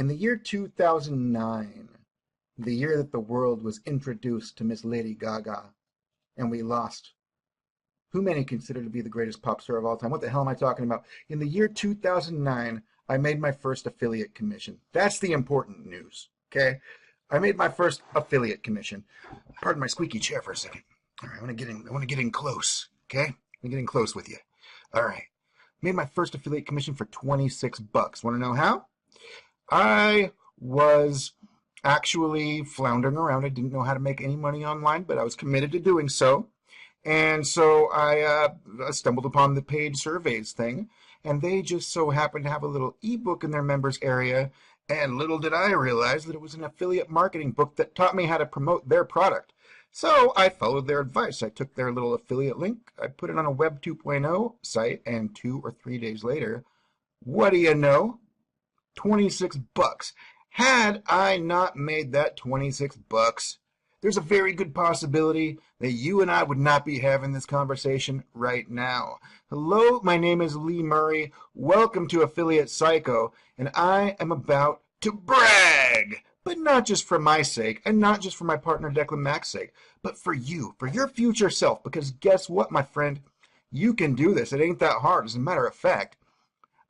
In the year 2009, the year that the world was introduced to Miss Lady Gaga, and we lost who many consider to be the greatest pop star of all time. What the hell am I talking about? In the year 2009, I made my first affiliate commission. That's the important news, okay? I made my first affiliate commission. Pardon my squeaky chair for a second. All right, I want to get in close, okay? I'm getting close with you. All right. Made my first affiliate commission for 26 bucks. Want to know how? I was actually floundering around. I didn't know how to make any money online, but I was committed to doing so. And so I stumbled upon the paid surveys thing, and they just so happened to have a little ebook in their members area, and little did I realize that it was an affiliate marketing book that taught me how to promote their product. So I followed their advice. I took their little affiliate link, I put it on a Web 2.0 site, and 2 or 3 days later, what do you know? 26 bucks. Had I not made that 26 bucks, there's a very good possibility that you and I would not be having this conversation right now. Hello, my name is Lee Murray. Welcome to Affiliate Psycho, and I am about to brag. But not just for my sake, and not just for my partner Declan Mack's sake, but for you, for your future self, because guess what, my friend? You can do this. It ain't that hard. As a matter of fact,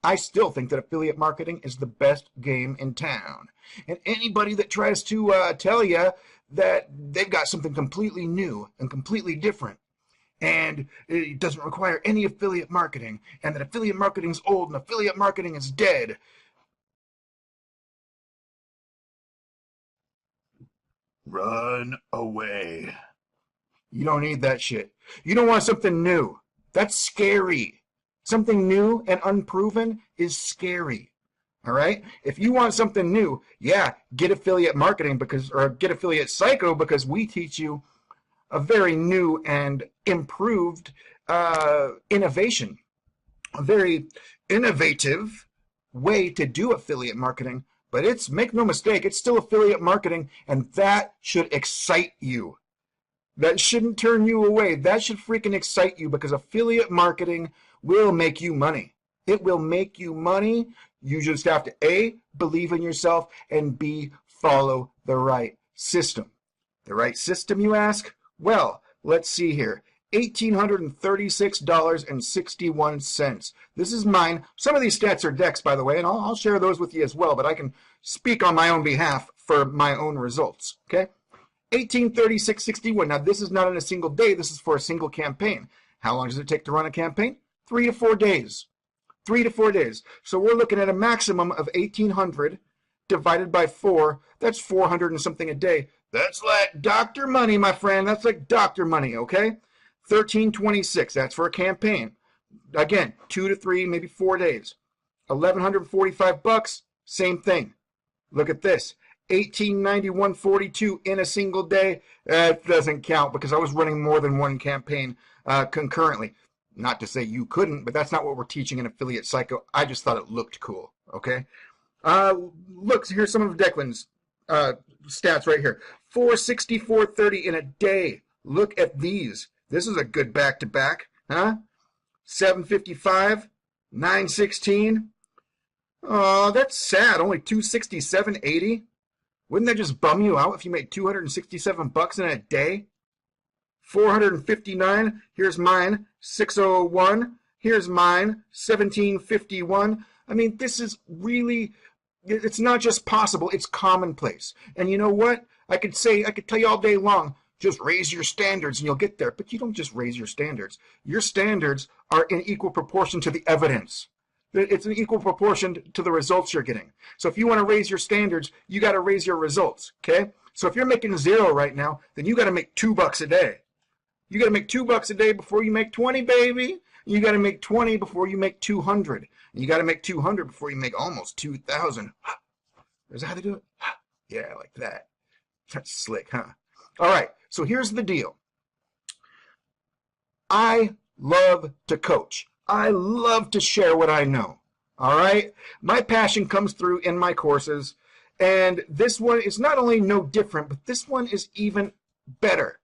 I still think that affiliate marketing is the best game in town. And anybody that tries to tell you that they've got something completely new and completely different, and it doesn't require any affiliate marketing, and that affiliate marketing is old and affiliate marketing is dead, run away. You don't need that shit. You don't want something new. That's scary. Something new and unproven is scary. All right? If you want something new, yeah, get affiliate marketing or get affiliate psycho, because we teach you a very new and improved innovation, a very innovative way to do affiliate marketing. But make no mistake, it's still affiliate marketing, and that should excite you. That shouldn't turn you away. That should freaking excite you, because affiliate marketing will make you money. It will make you money. You just have to A, believe in yourself, and B, follow the right system. The right system, you ask? Well, let's see here. $1,836.61. This is mine. Some of these stats are Dex, by the way, and I'll share those with you as well, but I can speak on my own behalf for my own results, okay? 1836.61. Now, this is not in a single day. This is for a single campaign. How long does it take to run a campaign? 3 to 4 days. 3 to 4 days. So we're looking at a maximum of 1,800 divided by 4. That's 400 and something a day. That's like doctor money, my friend. That's like doctor money, okay? 1326. That's for a campaign. Again, 2 to 3, maybe 4 days. 1,145 bucks. Same thing. Look at this. 1891.42 in a single day. That doesn't count because I was running more than one campaign concurrently. Not to say you couldn't, but that's not what we're teaching in Affiliate Psycho. I just thought it looked cool, okay? Look, here's some of Declan's stats right here. 464.30 in a day. Look at these. This is a good back-to-back, huh? 755, 916. Oh, that's sad. Only 267.80. Wouldn't that just bum you out if you made 267 bucks in a day? 459. Here's mine. 601. Here's mine. 1751. I mean, this is really, it's not just possible, it's commonplace. And you know what? I could tell you all day long, just raise your standards and you'll get there. But you don't just raise your standards. Your standards are in equal proportion to the evidence. It's an equal proportion to the results you're getting. So if you want to raise your standards, you got to raise your results, okay? So if you're making 0 right now, then you got to make $2 a day. You got to make $2 a day before you make 20, baby. You got to make 20 before you make 200. And you got to make 200 before you make almost 2,000. Is that how they do it? Yeah, like that. That's slick, huh? All right, so here's the deal. I love to coach. I love to share what I know, all right? My passion comes through in my courses, and this one is not only no different, but this one is even better.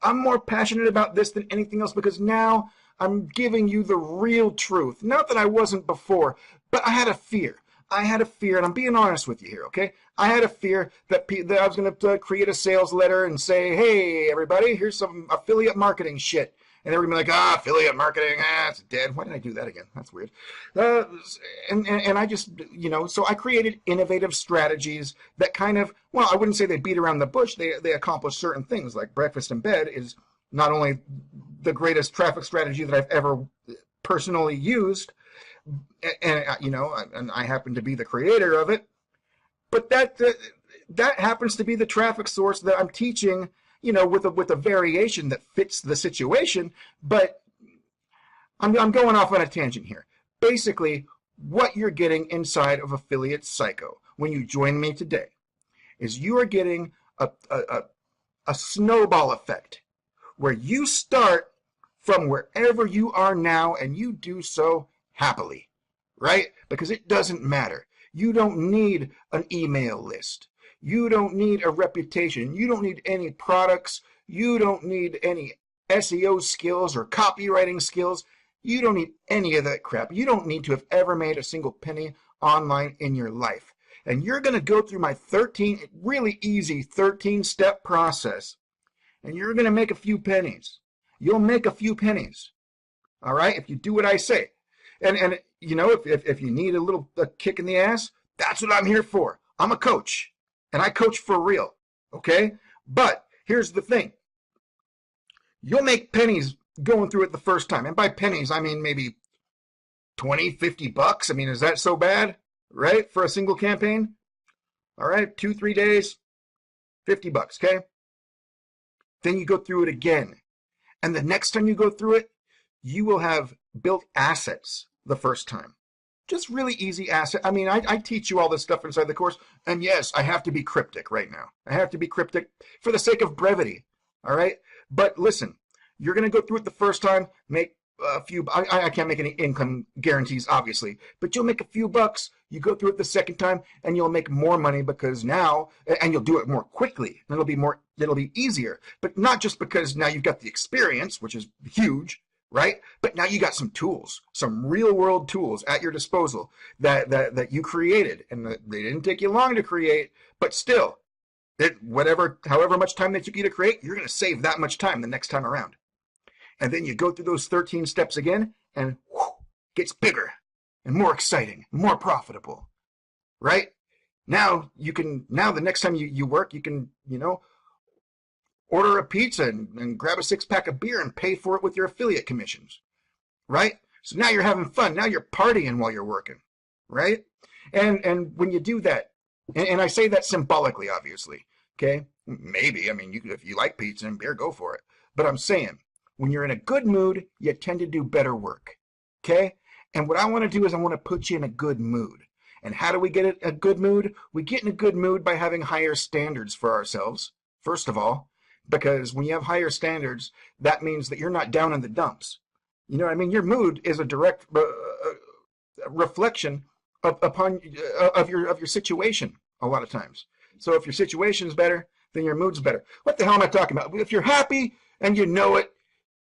I'm more passionate about this than anything else because now I'm giving you the real truth. Not that I wasn't before, but I had a fear. I had a fear, and I'm being honest with you here, okay? I had a fear that I was going to create a sales letter and say, hey, everybody, here's some affiliate marketing shit. And everybody be like, affiliate marketing, it's dead. Why did I do that again? That's weird. And I just, so I created innovative strategies that kind of, well, I wouldn't say they beat around the bush. They accomplish certain things, like breakfast in bed is not only the greatest traffic strategy that I've ever personally used, and I happen to be the creator of it, but that happens to be the traffic source that I'm teaching, with a variation that fits the situation. But I'm going off on a tangent here. Basically, what you're getting inside of Affiliate Psycho when you join me today is you are getting a snowball effect where you start from wherever you are now, and you do so happily, right? Because it doesn't matter. You don't need an email list. You don't need a reputation. You don't need any products. You don't need any SEO skills or copywriting skills. You don't need any of that crap. You don't need to have ever made a single penny online in your life. And you're going to go through my really easy 13-step process, and you're going to make a few pennies. You'll make a few pennies, all right, if you do what I say. And if you need a kick in the ass, that's what I'm here for. I'm a coach, and I coach for real, okay? But here's the thing. You'll make pennies going through it the first time. And by pennies, I mean maybe 20, 50 bucks. I mean, is that so bad, right, for a single campaign? All right, 2-3 days, 50 bucks, okay? Then you go through it again. And the next time you go through it, you will have built assets the first time. Just really easy asset. I mean, I teach you all this stuff inside the course. And yes, I have to be cryptic right now. I have to be cryptic for the sake of brevity. All right? But listen, you're going to go through it the first time, make a few. I can't make any income guarantees, obviously, but you'll make a few bucks. You go through it the second time, and you'll make more money because now, and you'll do it more quickly. It'll be easier, but not just because now you've got the experience, which is huge, right? But now you got some tools, some real world tools at your disposal that you created, and they didn't take you long to create, but still, however much time they took you to create, you're going to save that much time the next time around. And then you go through those 13 steps again, and gets bigger and more exciting, more profitable, right? Now the next time you work, you can, order a pizza and grab a 6-pack of beer and pay for it with your affiliate commissions, right? So now you're having fun. Now you're partying while you're working, right? And when you do that, and I say that symbolically, obviously, okay? Maybe, I mean, if you like pizza and beer, go for it. But I'm saying, when you're in a good mood, you tend to do better work, okay? And what I want to do is I want to put you in a good mood. And how do we get a good mood? We get in a good mood by having higher standards for ourselves, first of all, because when you have higher standards, that means that you're not down in the dumps. You know what I mean? Your mood is a direct reflection of your situation a lot of times. So if your situation is better, then your mood's better. What the hell am I talking about? If you're happy and you know it,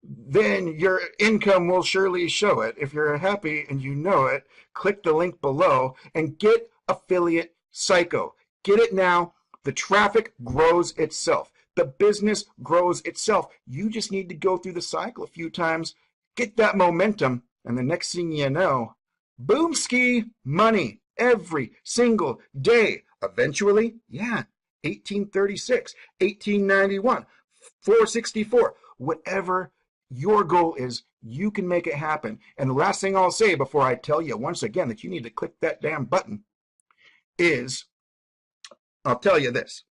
then your income will surely show it. If you're happy and you know it, click the link below and get Affiliate Psycho. Get it now. The traffic grows itself. The business grows itself. You just need to go through the cycle a few times, get that momentum, and the next thing you know, boom ski, money every single day. Eventually, 1836, 1891, 464, whatever your goal is, you can make it happen. And the last thing I'll say before I tell you once again that you need to click that damn button is, I'll tell you this.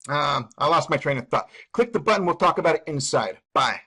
I lost my train of thought. Click the button. We'll talk about it inside. Bye.